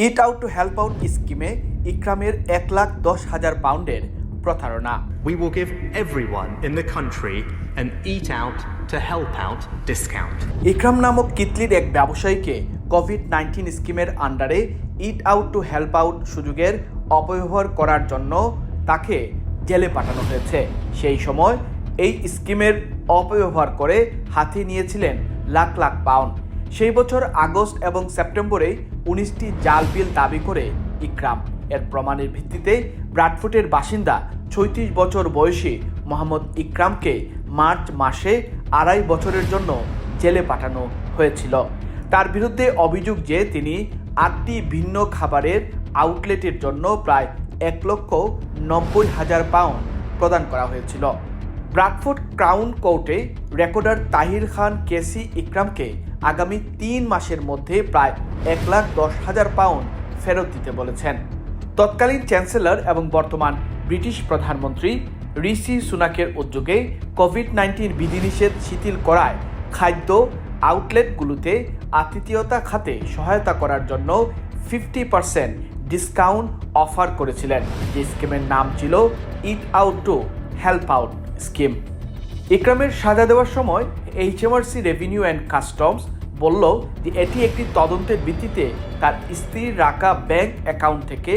It out to help out স্কিমে ইকরামের 1,10,000 পাউন্ডের প্রতারণা। We will give everyone in the country an eat out to help out discount. ইকরাম নামক কিতলির এক ব্যবসায়ীকে কোভিড-19 স্কিমের আন্ডারে ইট আউট টু হেল্প আউট সুযোগের অপব্যবহার করার জন্য তাকে জেলে পাঠানো হয়েছে। সেই সময় এই স্কিমের অপব্যবহার করে হাতিয়ে নিয়েছিলেন লাখ লাখ পাউন্ড। সেই বছর আগস্ট এবং সেপ্টেম্বরে 19টি জাল বিল দাবি করে ইকরাম। এর প্রমাণের ভিত্তিতে ব্রাডফোর্ডের বাসিন্দা 36 বছর বয়সী মোহাম্মদ ইকরামকে মার্চ মাসে 2.5 বছরের জন্য জেলে পাঠানো হয়েছিল। তার বিরুদ্ধে অভিযোগ যে তিনি 8টি ভিন্ন খাবারের আউটলেটের জন্য প্রায় 1,90,000 পাউন্ড প্রদান করা হয়েছিল। ব্রাডফোর্ড ক্রাউন কোর্টে রেকর্ডার তাহির খান কেসি ইকরামকে আগামী 3 মাসের মধ্যে প্রায় 1,10,000 পাউন্ড ফেরত দিতে বলেছেন। তৎকালীন চ্যান্সেলর এবং বর্তমান ব্রিটিশ প্রধানমন্ত্রী ঋষি সুনাকের উদ্যোগে কোভিড-19 বিধিনিষেধ শিথিল করায় খাদ্য আউটলেটগুলোতে আতিথেয়তা খাতে সহায়তা করার জন্য 50% ডিসকাউন্ট অফার করেছিলেন, যে স্কিমের নাম ছিল eat out to help out scheme. ইকরামের সাজা দেওয়ার সময় HMRC রেভিনিউ অ্যান্ড কাস্টমস বলল যে এটি একটি তদন্তের ভিত্তিতে তার স্ত্রীর রাখা ব্যাংক অ্যাকাউন্ট থেকে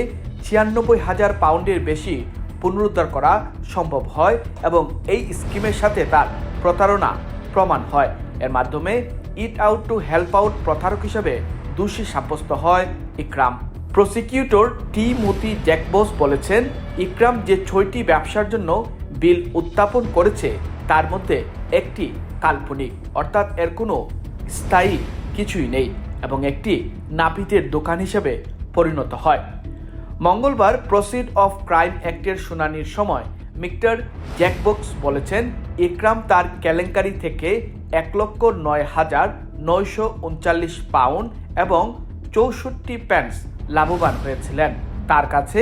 96,000 পাউন্ডের বেশি পুনরুদ্ধার করা সম্ভব হয় এবং এই স্কিমের সাথে তার প্রতারণা প্রমাণ হয়। এর মাধ্যমে ইট আউট টু হেল্প আউট প্রতারক হিসেবে দোষী সাব্যস্ত হয় ইকরাম। প্রসিকিউটর টিমোথি জ্যাকবস বলেছেন, ইকরাম যে 6টি ব্যবসার জন্য বিল উত্থাপন করেছে তার মধ্যে একটি কাল্পনিক, অর্থাৎ এর কোনো স্থায়ী কিছুই নেই এবং একটি নাপিতের দোকান হিসেবে পরিণত হয়। মঙ্গলবার প্রসিড অফ ক্রাইম অ্যাক্টের শুনানির সময় মিস্টার জ্যাকবক্স বলেছেন, ইকরাম তার কেলেঙ্কারি থেকে 1,09,939 পাউন্ড এবং 64 পেন্স লাভবান হয়েছিলেন। তার কাছে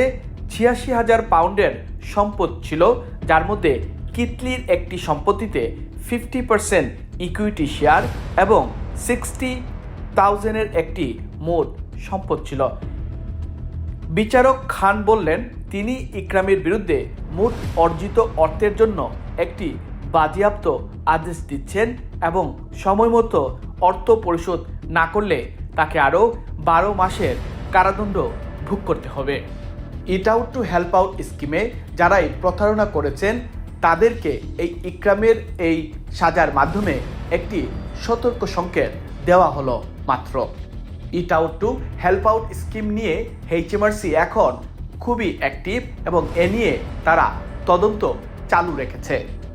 86,000 পাউন্ডের সম্পদ ছিল, যার মধ্যে কিতলির একটি সম্পত্তিতে 50% ইকুইটি শেয়ার এবং 60,000-এর একটি মোট সম্পদ ছিল। বিচারক খান বললেন, তিনি ইকরামের বিরুদ্ধে মোট অর্জিত অর্থের জন্য একটি বাজেয়াপ্ত আদেশ দিচ্ছেন এবং সময়মতো অর্থ পরিশোধ না করলে তাকে আরও 12 মাসের কারাদণ্ড ভোগ করতে হবে। ইট আউট টু হেল্প আউট স্কিমে যারাই প্রতারণা করেছেন তাদেরকে এই ইকরামের এই সাজার মাধ্যমে একটি সতর্ক সংকেত দেওয়া হলো মাত্র। ইট out to help out scheme নিয়ে HMRC এখন খুবই অ্যাক্টিভ এবং এ নিয়ে তারা তদন্ত চালু রেখেছে।